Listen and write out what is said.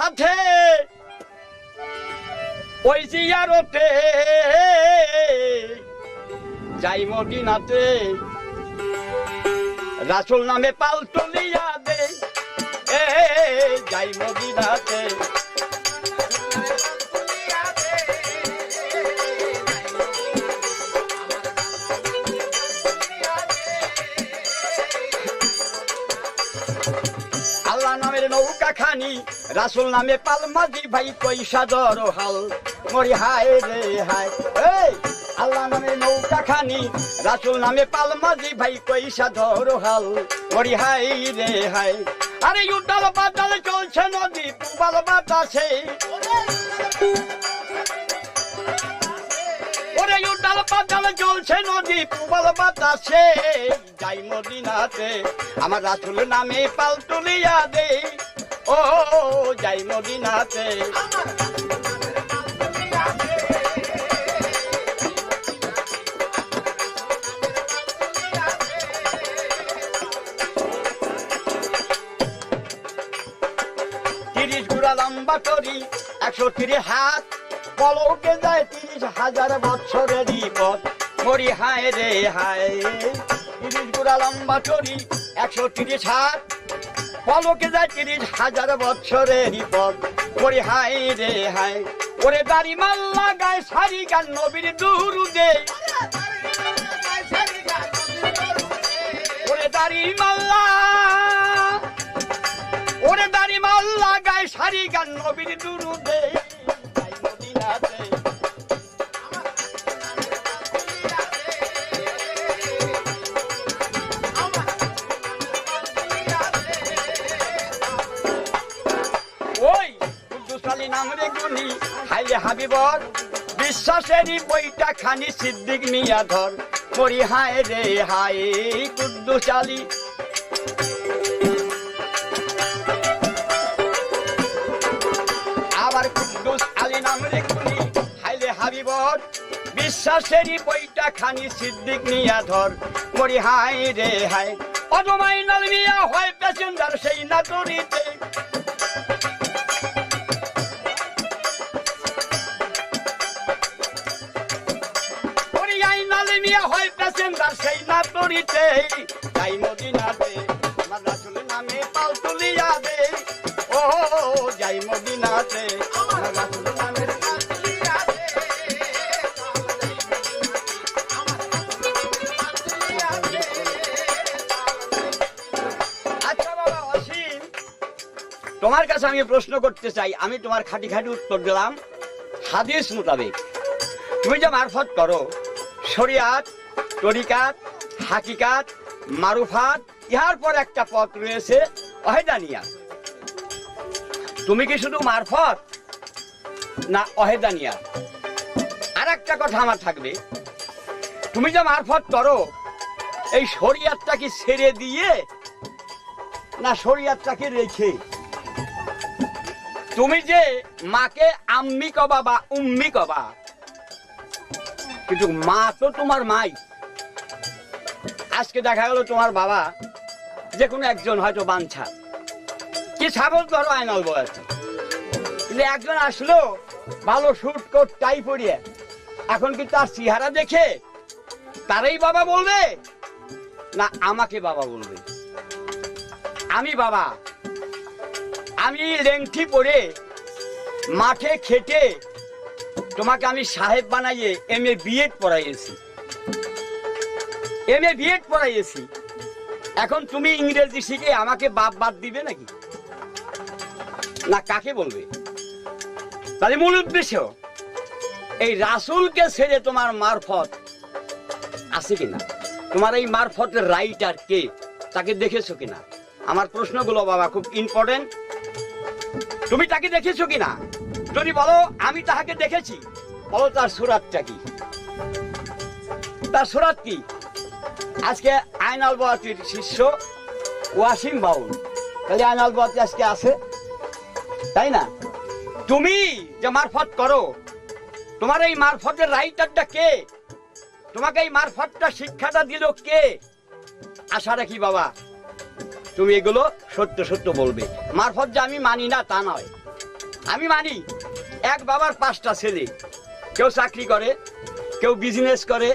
সাথে ওই জিয়ারতে যাই মদিনাতে রাসূল নামে পাল তুলিয়া দে যাই মদিনাতে আল্লাহ নামের নৌকা খানি রাসূল নামে পাল মাঝি ভাই পয়সা দর হাল মরি হায় রে হায় এই আল্লাহ নামের নৌকা খানি রাসূল নামে পাল মাঝি ভাই পয়সা ধর হাল মরি হায় রে হায় আরে উতাল পাতাল চলছে নদী পুবাল বাতাসে ওরে উতাল পাতাল চলছে নদী পুবাল বাতাসে যাই মদিনাতে আমার রাসূল নামে পাল তুলিয়া দে ও যাই মদিনাতে লম্বা তরি 130 হাত পলকে যায় 30,000 বছরেরই পথ মরি হায় রে হায় 30 গুড়া লম্বা তরি 130 হাত পলকে যায় 30,000 বছরেরই পথ মরি হায় রে হায় ওরে দাড়ি মাল্লা গায় সারি গান নবীর দুরুদে ওরে দাড়ি মাল্লা ওরে দাড়ি মাল্লা গায় সারি গান নবীর দুরুদে যাই মদিনাতে ওই কুদ্দুস আলী নাম রে গুনি হাইলে হাবিবর বিশ্বাসেরই বইটা খানি সিদ্দিক মিয়া ধর মরি হায় রে হায় কুদ্দুস আলী আবার কুদ্দুস আলী নাম রে গুনি হাইলে হাবিবর বিশ্বাসেরই বইটা খানি সিদ্দিক মিয়া ধর মরি হায় রে হায় অজমাইনাল মিয়া হয় প্যাসেঞ্জার সেই নাটুরিতে মিয়া হয় প্যাসেঞ্জার সেই নাটুরিতে যাই মদিনাতে আমার রাসূল নামে পাল তুলিয়া দে ও যাই মদিনাতে আমার রাসূল নামে পাল তুলিয়া দে আচ্ছা বাবা অসীম তোমার কাছে আমি প্রশ্ন করতে চাই আমি তোমার খাঁটি খাঁটি উত্তর দিলাম হাদিস মোতাবেক তুমি যে মারফত করো শরিয়াত তরিকাত হাকিকাত মারুফাত ইহার পর একটা পথ রয়েছে অহেদানিয়া তুমি কি শুধু মারফত না অহেদানিয়া আর একটা কথা আমার থাকবে তুমি যে মারফত করো এই শরিয়াতটা কি ছেড়ে দিয়ে না শরিয়াতটাকে রেখে তুমি যে মাকে আম্মি কবা বা উম্মি কবা কিন্তু মা তো তোমার মাই আজকে দেখা গেল তোমার বাবা যে কোনো একজন হয়তো বাঞ্ছা কি ছাগল ধরো আয়নাল বয়াছে কিন্তু একজন আসলো ভালো শুট কোট টাই পরিয়ে এখন কি তার চেহারা দেখে তারই বাবা বলবে না আমাকে বাবা বলবে আমি বাবা আমি লেংটি পরে মাঠে খেটে তোমাকে আমি সাহেব বানাইয়ে MA BEd পড়াইয়েছি MA BEd পড়াইয়েছি এখন তুমি ইংরেজি শিখে আমাকে বাপ বাদ দিবে নাকি না কাকে বলবে তাহলে মূল উদ্দেশ্য এই রাসূলকে ছেড়ে তোমার মারফত আছে কিনা তোমার এই মারফতের রাইটার কে তাকে দেখেছো কিনা আমার প্রশ্নগুলো বাবা খুব ইম্পর্টেন্ট তুমি তাকে দেখেছো কিনা যদি বলো আমি তাহাকে দেখেছি বলো তার সুরাতটা কি তার সুরাত কি আজকে আয়নাল বয়াতির শিষ্য ওয়াসিম বাউল তাহলে আয়নাল বয়াতি আজকে আছে তাই না তুমি যে মারফত করো তোমার এই মারফতের রাইটারটা কে তোমাকে এই মারফতটা শিক্ষাটা দিল কে আশা রাখি বাবা তুমি এগুলো সত্য সত্য বলবে মারফত যে আমি মানি না তা নয় আমি মানি এক বাবার 5টা ছেলে, কেউ চাকরি করে, কেউ বিজনেস করে,